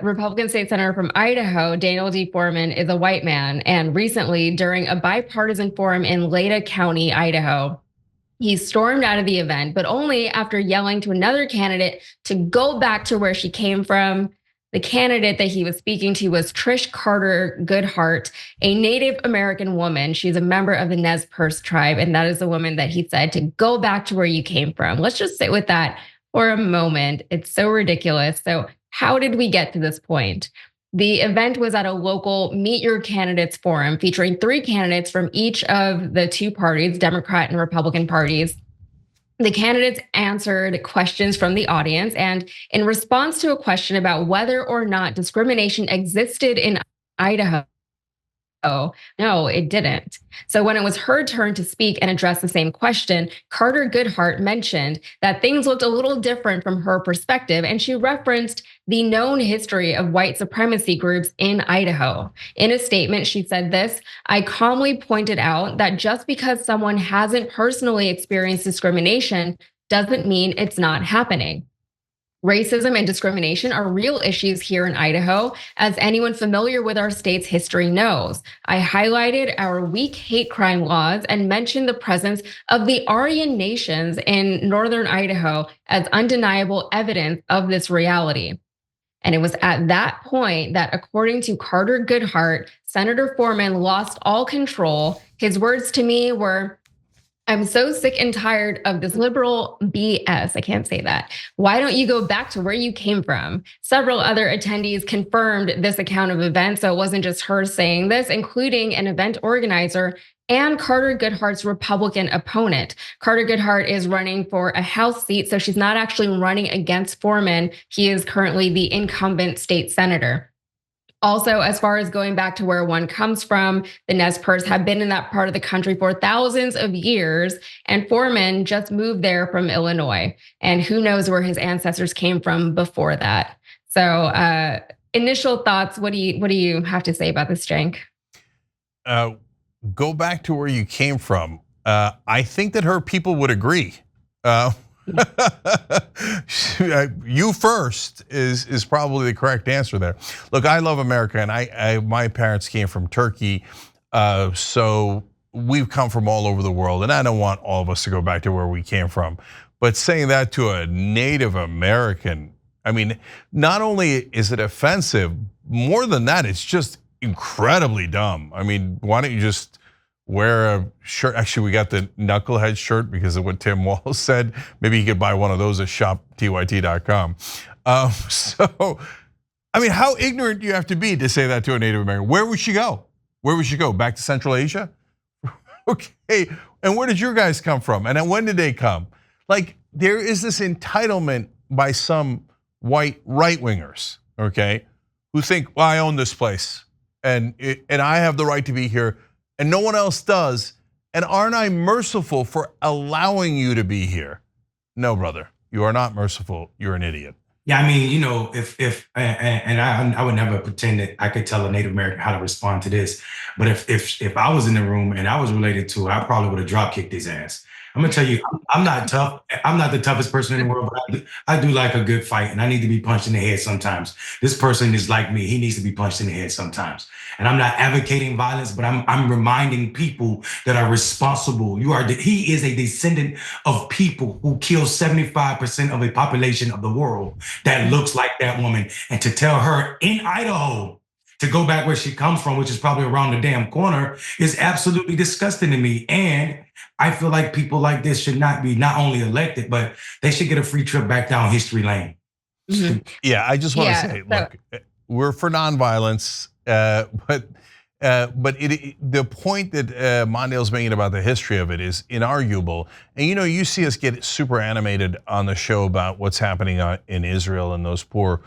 Republican state senator from Idaho, Daniel D. Foreman, is a white man. And recently, during a bipartisan forum in Latah County, Idaho, he stormed out of the event, but only after yelling to another candidate to go back to where she came from. The candidate that he was speaking to was Trish Carter-Goodheart, a Native American woman. She's a member of the Nez Perce tribe, and that is the woman that he said to go back to where you came from. Let's just sit with that for a moment. It's so ridiculous. So, how did we get to this point? The event was at a local Meet Your Candidates forum featuring 3 candidates from each of the 2 parties, Democrat and Republican parties. The candidates answered questions from the audience, and in response to a question about whether or not discrimination existed in Idaho, no, it didn't. So when it was her turn to speak and address the same question, Carter-Goodheart mentioned that things looked a little different from her perspective, and she referenced the known history of white supremacy groups in Idaho. In a statement, she said this: "I calmly pointed out that just because someone hasn't personally experienced discrimination doesn't mean it's not happening. Racism and discrimination are real issues here in Idaho, as anyone familiar with our state's history knows. I highlighted our weak hate crime laws and mentioned the presence of the Aryan nations in northern Idaho as undeniable evidence of this reality." And it was at that point that, according to Carter-Goodheart, Senator Foreman lost all control. His words to me were, "I'm so sick and tired of this liberal BS." I can't say that. "Why don't you go back to where you came from?" Several other attendees confirmed this account of events, so it wasn't just her saying this, including an event organizer and Carter-Goodhart's Republican opponent. Carter-Goodheart is running for a House seat, so she's not actually running against Foreman. He is currently the incumbent state senator. Also, as far as going back to where one comes from, the Nez Perce have been in that part of the country for thousands of years, and Foreman just moved there from Illinois. And who knows where his ancestors came from before that. So, initial thoughts, what do you have to say about this, Cenk? Go back to where you came from. I think that her people would agree. You first is probably the correct answer there. Look, I love America, and my parents came from Turkey, so we've come from all over the world, and I don't want all of us to go back to where we came from. But saying that to a Native American, I mean, not only is it offensive, more than that, it's just incredibly dumb. I mean, why don't you just wear a shirt? Actually, we got the knucklehead shirt because of what Tim Walz said. Maybe you could buy one of those at shoptyt.com. So, I mean, how ignorant do you have to be to say that to a Native American? Where would she go? Where would she go? Back to Central Asia? Okay, and where did your guys come from? And then when did they come? Like, there is this entitlement by some white right-wingers, okay, who think, well, I own this place, and I have the right to be here, and no one else does. And aren't I merciful for allowing you to be here? No, brother, you are not merciful. You're an idiot. Yeah, I mean, you know, I would never pretend that I could tell a Native American how to respond to this. But if I was in the room and I was related to it, I probably would have drop kicked his ass. I'm gonna tell you, I'm not tough. I'm not the toughest person in the world, but I do like a good fight, and I need to be punched in the head sometimes. This person is like me; he needs to be punched in the head sometimes. And I'm not advocating violence, but I'm reminding people that are responsible. He is a descendant of people who killed 75% of the population of the world that looks like that woman, and to tell her in Idaho to go back where she comes from, which is probably around the damn corner, is absolutely disgusting to me. And I feel like people like this should not be not only elected, but they should get a free trip back down history lane. Mm-hmm. Yeah, I just want to say, look, we're for nonviolence, but the point that Mondale's making about the history of it is inarguable. And you see us get super animated on the show about what's happening in Israel and those poor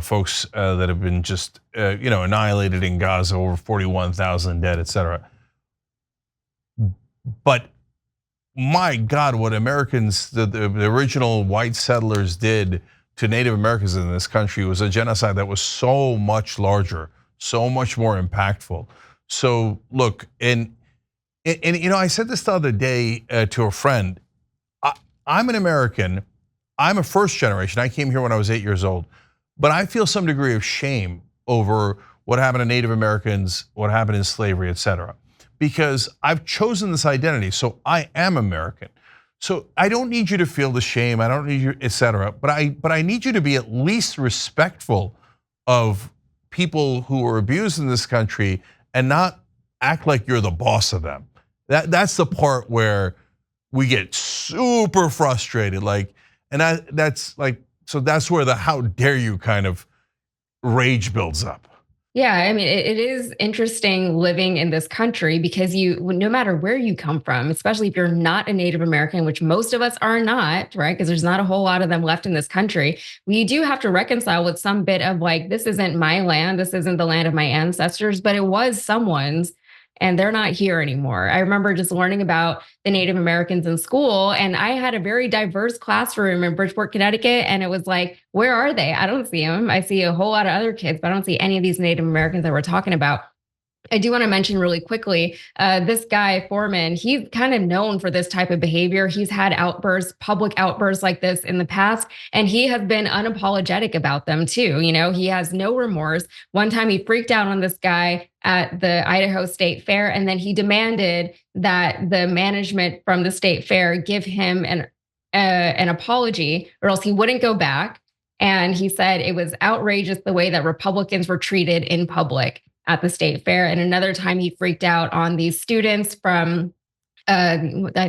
folks that have been just annihilated in Gaza, over 41,000 dead, etc. But my God, what Americans, the original white settlers did to Native Americans in this country was a genocide that was so much larger, so much more impactful. So look, and I said this the other day to a friend. I'm an American. I'm a first generation. I came here when I was 8 years old. But I feel some degree of shame over what happened to Native Americans, what happened in slavery, et cetera, because I've chosen this identity, so I am American. So I don't need you to feel the shame, I don't need you, et cetera, but I need you to be at least respectful of people who are abused in this country and not act like you're the boss of them. That's the part where we get super frustrated, that's where the how dare you kind of rage builds up. Yeah, I mean, it is interesting living in this country because no matter where you come from, especially if you're not a Native American, which most of us are not, right? Because there's not a whole lot of them left in this country. We do have to reconcile with some bit of like, this isn't my land, this isn't the land of my ancestors, but it was someone's. And they're not here anymore. I remember just learning about the Native Americans in school, and I had a very diverse classroom in Bridgeport, Connecticut, and it was like, where are they? I don't see them. I see a whole lot of other kids, but I don't see any of these Native Americans that we're talking about. I do want to mention really quickly, this guy Foreman, he's kind of known for this type of behavior. He's had outbursts, public outbursts like this in the past, and he has been unapologetic about them too. You know, he has no remorse. One time he freaked out on this guy at the Idaho State Fair, and then he demanded that the management from the state fair give him an apology, or else he wouldn't go back. And he said it was outrageous the way that Republicans were treated in public at the state fair. And another time he freaked out on these students from, I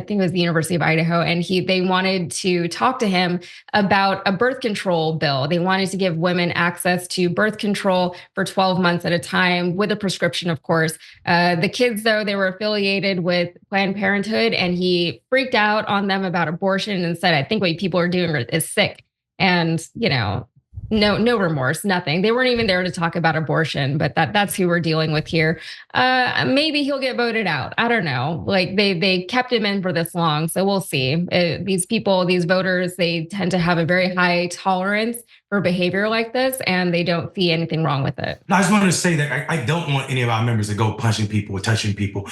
think it was the University of Idaho, and they wanted to talk to him about a birth control bill. They wanted to give women access to birth control for 12 months at a time with a prescription, of course. The kids, though, they were affiliated with Planned Parenthood, and he freaked out on them about abortion and said, I think what people are doing is sick. And, you know, no remorse, nothing. They weren't even there to talk about abortion, but that's who we're dealing with here. Maybe he'll get voted out. I don't know. Like they kept him in for this long, so we'll see. These people, these voters, they tend to have a very high tolerance for behavior like this, and they don't see anything wrong with it. I just wanted to say that I don't want any of our members to go punching people or touching people.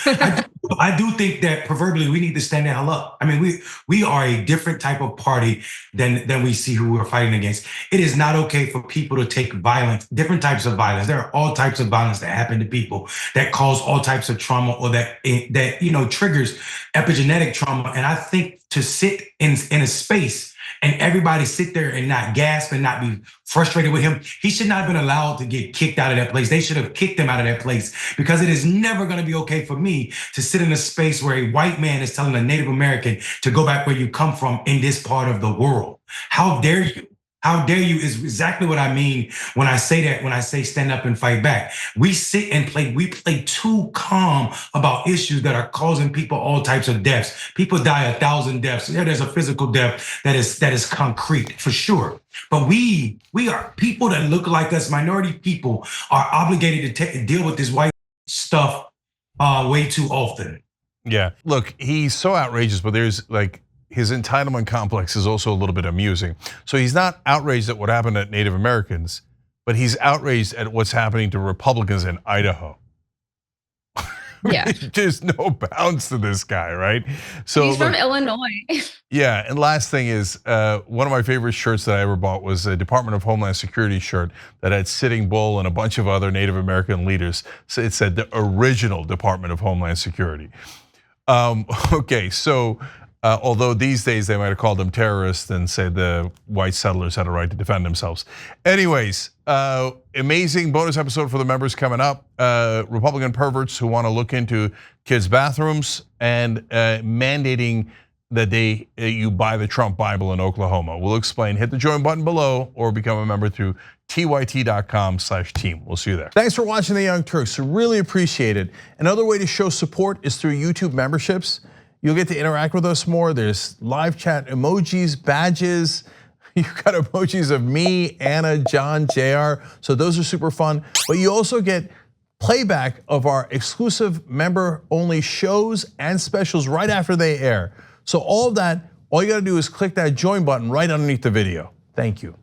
I do think that proverbially we need to stand the hell up. I mean, we are a different type of party than we see who we're fighting against. It is not okay for people to take violence, different types of violence. There are all types of violence that happen to people that cause all types of trauma, or that triggers epigenetic trauma. And I think to sit in a space and everybody sit there and not gasp and not be frustrated with him, he should not have been allowed to get kicked out of that place. They should have kicked him out of that place, because it is never going to be okay for me to sit in a space where a white man is telling a Native American to go back where you come from in this part of the world. How dare you? How dare you is exactly what I mean when I say that, when I say stand up and fight back. We sit and we play too calm about issues that are causing people all types of deaths. People die 1,000 deaths. Yeah, there's a physical death that is concrete for sure. But we are people that look like us, minority people, are obligated to deal with this white stuff way too often. Yeah, look, he's so outrageous, but there's like, his entitlement complex is also a little bit amusing. So he's not outraged at what happened at Native Americans, but he's outraged at what's happening to Republicans in Idaho. Yeah. There's no bounds to this guy, right? So he's from Illinois. Yeah, and last thing is, one of my favorite shirts that I ever bought was a Department of Homeland Security shirt that had Sitting Bull and a bunch of other Native American leaders. So it said the original Department of Homeland Security. Okay, so although these days they might have called them terrorists and said the white settlers had a right to defend themselves. Anyways, amazing bonus episode for the members coming up. Republican perverts who want to look into kids' bathrooms and mandating that you buy the Trump Bible in Oklahoma. We'll explain. Hit the join button below or become a member through tyt.com/team. We'll see you there. Thanks for watching The Young Turks. Really appreciate it. Another way to show support is through YouTube memberships. You'll get to interact with us more. There's live chat emojis, badges. You've got emojis of me, Anna, John, JR. So those are super fun. But you also get playback of our exclusive member-only shows and specials right after they air. So all of that, all you gotta do is click that join button right underneath the video. Thank you.